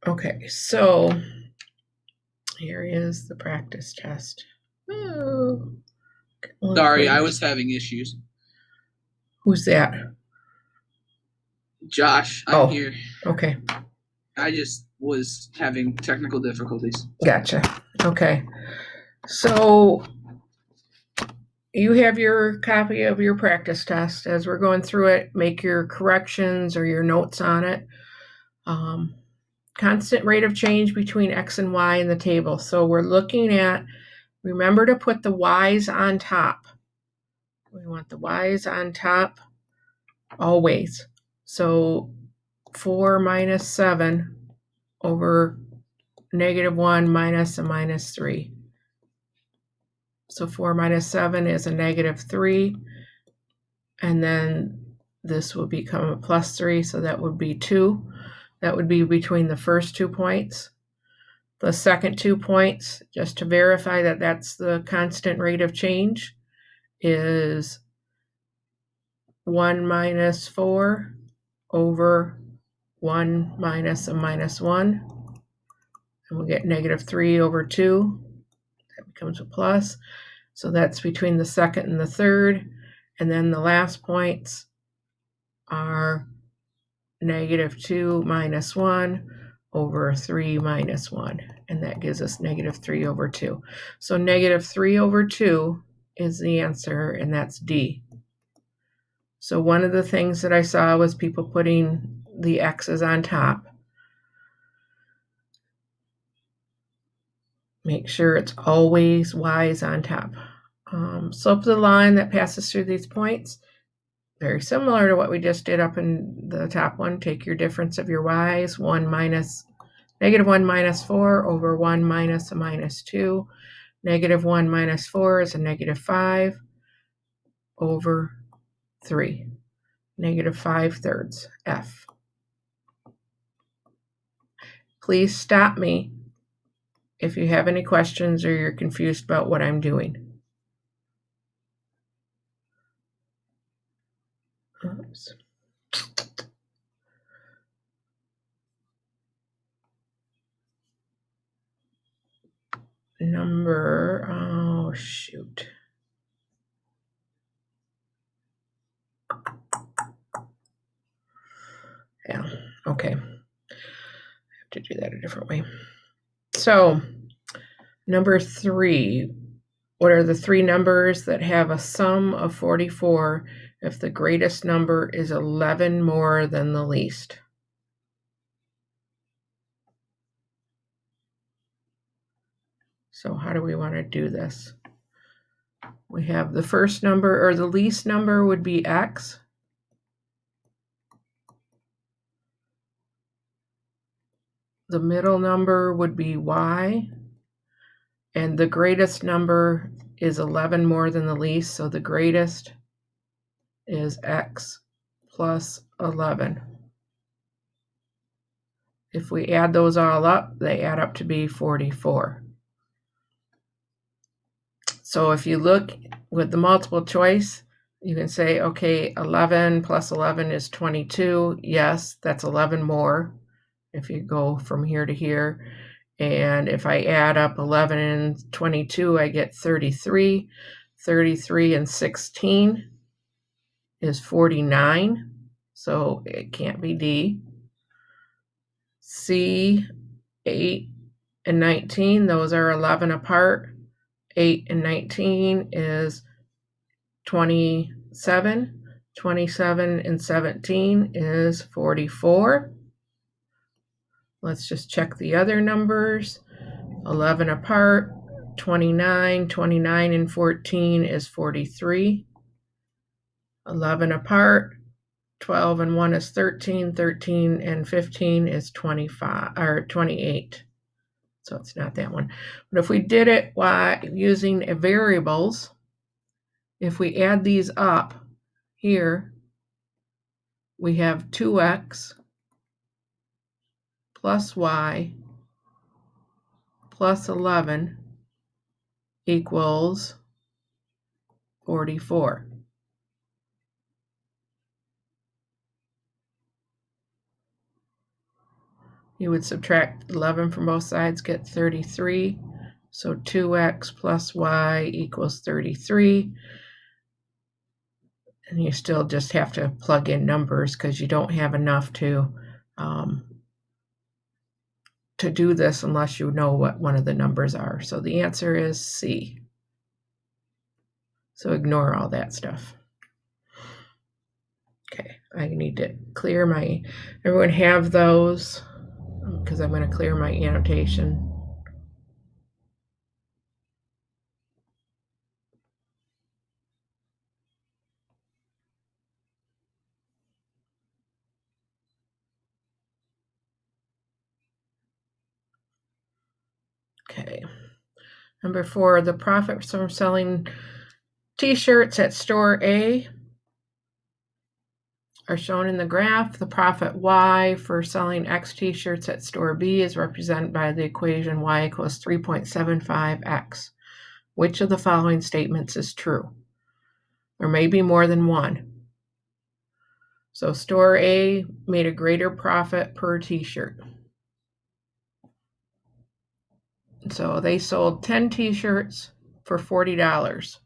Okay, so here is the practice test. Oh, Sorry, I was having issues. Who's that? Josh, I'm Oh, here. okay. I just was having technical difficulties. Gotcha. Okay. So you have your copy of your practice test. As we're going through it, make your corrections or your notes on it. Constant rate of change between X and Y in the table. So we're looking at, remember to put the Y's on top. We want the Y's on top always. So 4 minus 7 over -1 minus a minus 3. So 4 minus 7 is a -3. And then this will become a plus 3. So that would be 2. That would be between the first 2 points. The second 2 points, just to verify that that's the constant rate of change, is 1 minus 4 over 1 minus a minus 1. And we'll get -3 over 2. That becomes a plus. So that's between the second and the third. And then the last points are -2 minus 1 over 3 minus 1. And that gives us -3 over 2. So -3 over 2 is the answer, and that's D. So one of the things that I saw was people putting the X's on top. Make sure it's always Y's on top. Slope of the line that passes through these points, very similar to what we just did up in the top one. Take your difference of your Y's, -1 minus 4 over 1 minus a minus 2. -1 minus 4 is a -5 over 3. -5/3, F. Please stop me if you have any questions or you're confused about what I'm doing. Oops. Oh shoot. Yeah, okay. I have to do that a different way. So, number 3. What are the 3 numbers that have a sum of 44 if the greatest number is 11 more than the least? So how do we want to do this? We have the first number, or the least number would be X. The middle number would be Y. And the greatest number is 11 more than the least, so the greatest is X plus 11. If we add those all up, they add up to be 44. So if you look with the multiple choice, you can say, okay, 11 plus 11 is 22. Yes, that's 11 more if you go from here to here. And if I add up 11 and 22, I get 33. 33 and 16 is 49. So it can't be D. C, 8 and 19, those are 11 apart. 8 and 19 is 27. 27 and 17 is 44. Let's just check the other numbers. 11 apart, 29. 29 and 14 is 43. 11 apart, 12 and 1 is 13. 13 and 15 is 25 or 28. So it's not that one. But if we did it using variables, if we add these up here, we have 2x plus y plus 11 equals 44. You would subtract 11 from both sides, get 33. So 2x plus y equals 33. And you still just have to plug in numbers because you don't have enough to do this unless you know what one of the numbers are. So the answer is C. So ignore all that stuff. Okay, I need to clear my, everyone have those because I'm going to clear my annotation. Okay. Number 4, the profits from selling t-shirts at store A are shown in the graph. The profit Y for selling X t-shirts at store B is represented by the equation Y equals 3.75X. Which of the following statements is true? There may be more than one. So store A made a greater profit per t-shirt. So they sold 10 t-shirts for $40.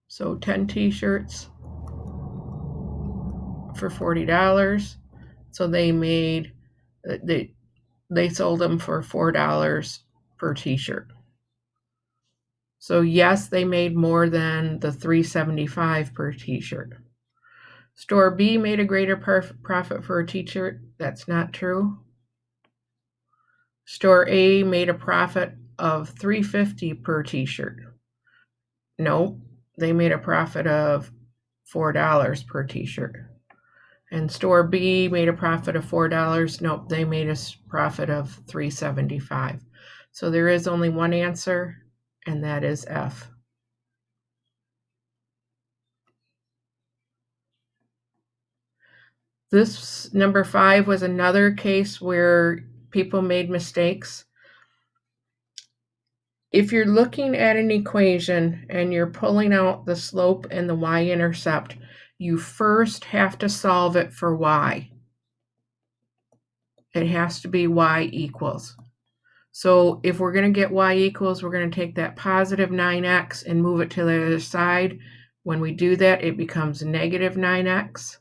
So 10 t-shirts for $40. So they made, they sold them for $4 per t-shirt. So yes, they made more than the $3.75 per t-shirt. Store B made a greater profit for a t-shirt. That's not true. Store A made a profit of $3.50 per t-shirt. No, they made a profit of $4 per t-shirt. And store B made a profit of $4. Nope, they made a profit of $3.75. So there is only one answer, and that is F. This number 5 was another case where people made mistakes. If you're looking at an equation and you're pulling out the slope and the y-intercept, you first have to solve it for y. It has to be y equals. So if we're going to get y equals, we're going to take that positive 9x and move it to the other side. When we do that, it becomes negative 9x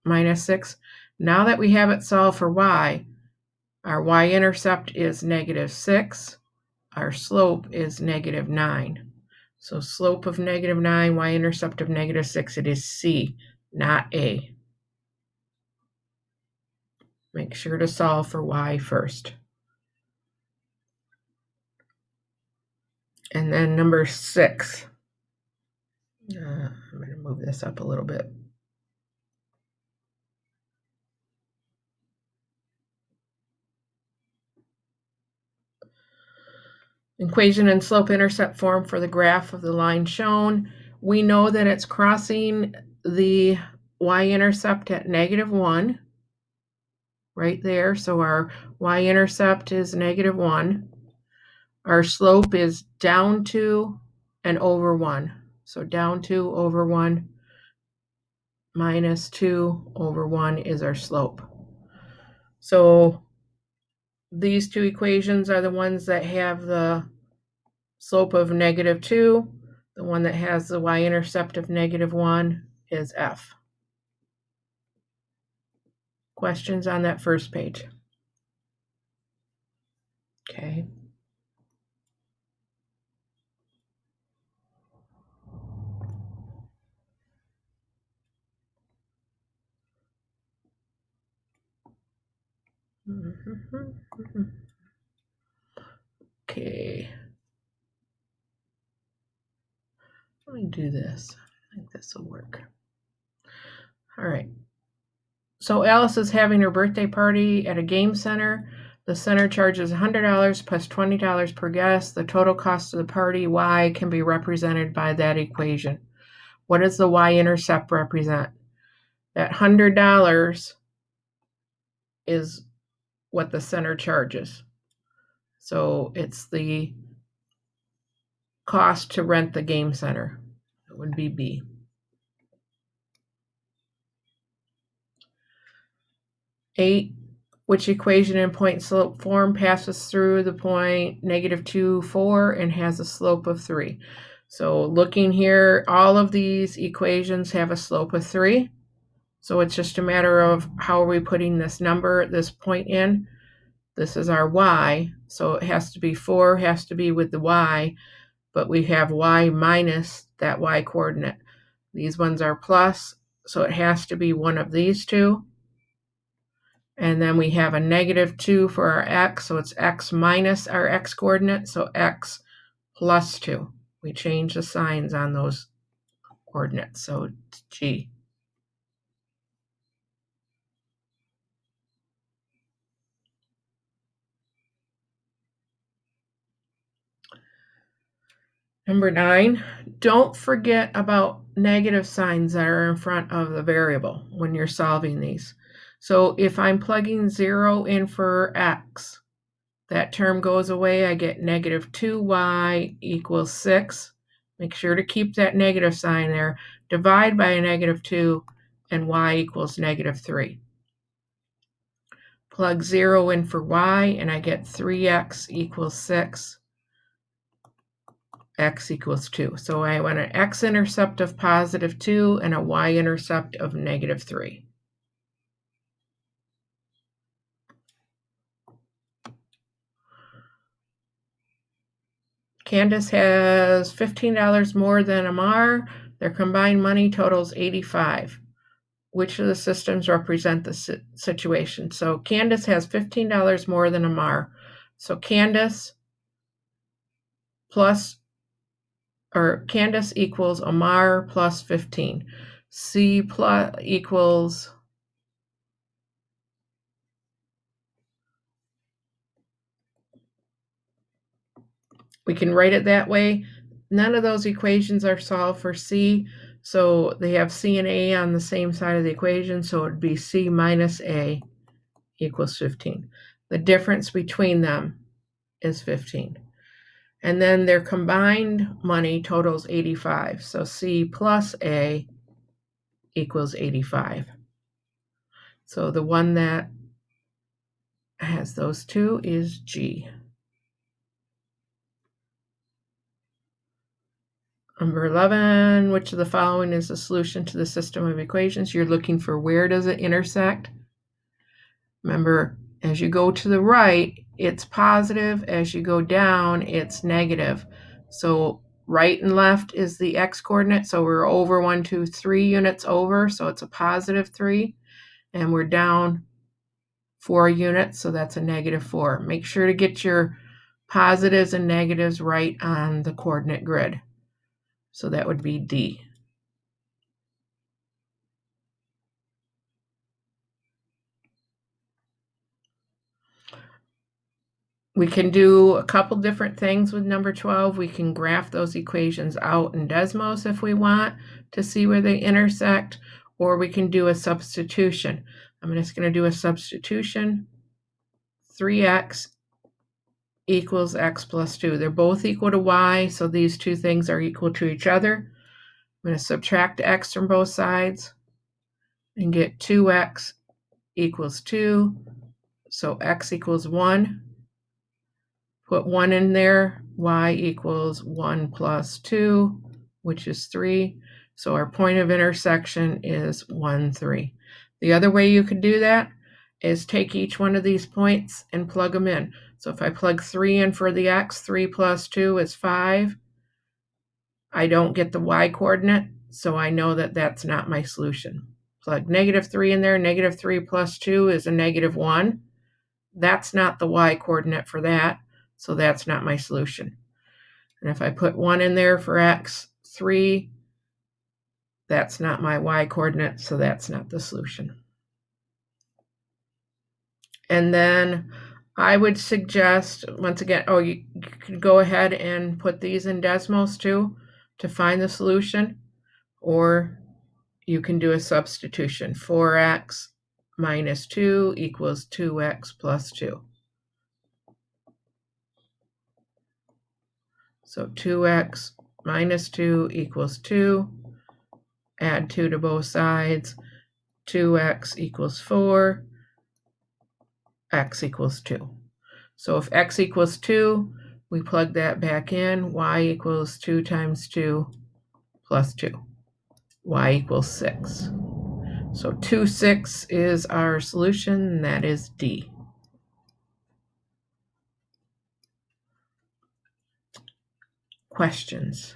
minus 6. Now that we have it solved for y, our y-intercept is negative 6. Our slope is negative 9. So slope of negative 9, y-intercept of negative 6, it is C, not A. Make sure to solve for y first. And then number 6. I'm going to move this up a little bit. Equation in slope-intercept form for the graph of the line shown. We know that it's crossing the y-intercept at negative 1, right there. So our y-intercept is negative 1. Our slope is down 2 and over 1. So down 2 over 1 minus 2 over 1 is our slope. So these two equations are the ones that have the slope of negative 2. The one that has the y-intercept of negative 1 is F. Questions on that first page? Okay. Okay. Let me do this. I think this will work. All right. So Alice is having her birthday party at a game center. The center charges $100 plus $20 per guest. The total cost of the party, Y, can be represented by that equation. What does the y-intercept represent? That $100 is what the center charges. So it's the cost to rent the game center. It would be B. Eight, which equation in point slope form passes through the point -2, 4 and has a slope of 3. So looking here, all of these equations have a slope of 3. So it's just a matter of how are we putting this number, this point in. This is our y, so it has to be 4, has to be with the y, but we have y minus that y coordinate. These ones are plus, so it has to be one of these two. And then we have a -2 for our x, so it's x minus our x coordinate, so x plus 2. We change the signs on those coordinates, so it's g. Number 9, don't forget about negative signs that are in front of the variable when you're solving these. So if I'm plugging 0 in for x, that term goes away. I get -2y equals 6. Make sure to keep that negative sign there. Divide by a -2, and y equals -3. Plug 0 in for y, and I get 3x equals 6. X equals 2. So I want an x-intercept of +2 and a y-intercept of -3. Candace has $15 more than Amar. Their combined money totals $85. Which of the systems represent the situation? So Candace has $15 more than Amar. So Candace equals Amar plus 15. C plus equals we can write it that way. None of those equations are solved for C, so they have C and A on the same side of the equation, so it would be C minus A equals 15. The difference between them is 15. And then their combined money totals 85, so C plus A equals 85. So the one that has those two is G. Number 11, which of the following is the solution to the system of equations? You're looking for where does it intersect? Remember, as you go to the right, it's positive. As you go down, it's negative. So right and left is the x coordinate. So we're over 1, 2, 3 units over. So it's a +3. And we're down 4 units. So that's a -4. Make sure to get your positives and negatives right on the coordinate grid. So that would be D. We can do a couple different things with number 12. We can graph those equations out in Desmos if we want to see where they intersect, or we can do a substitution. I'm just going to do a substitution. 3x equals x plus 2. They're both equal to y, so these two things are equal to each other. I'm going to subtract x from both sides and get 2x equals 2, so x equals 1. Put 1 in there, y equals 1 plus 2, which is 3. So our point of intersection is 1, 3. The other way you could do that is take each one of these points and plug them in. So if I plug 3 in for the x, 3 plus 2 is 5. I don't get the y coordinate, so I know that that's not my solution. Plug -3 in there. -3 plus 2 is a -1. That's not the y coordinate for that. So that's not my solution. And if I put 1 in there for x, 3, that's not my y coordinate, so that's not the solution. And then I would suggest, once again, you could go ahead and put these in Desmos too to find the solution, or you can do a substitution. 4x minus 2 equals 2x plus 2. So 2x minus 2 equals 2. Add 2 to both sides. 2x equals 4. x equals 2. So if x equals 2, we plug that back in. Y equals 2 times 2 plus 2. Y equals 6. So 2, 6 is our solution, and that is D. Questions?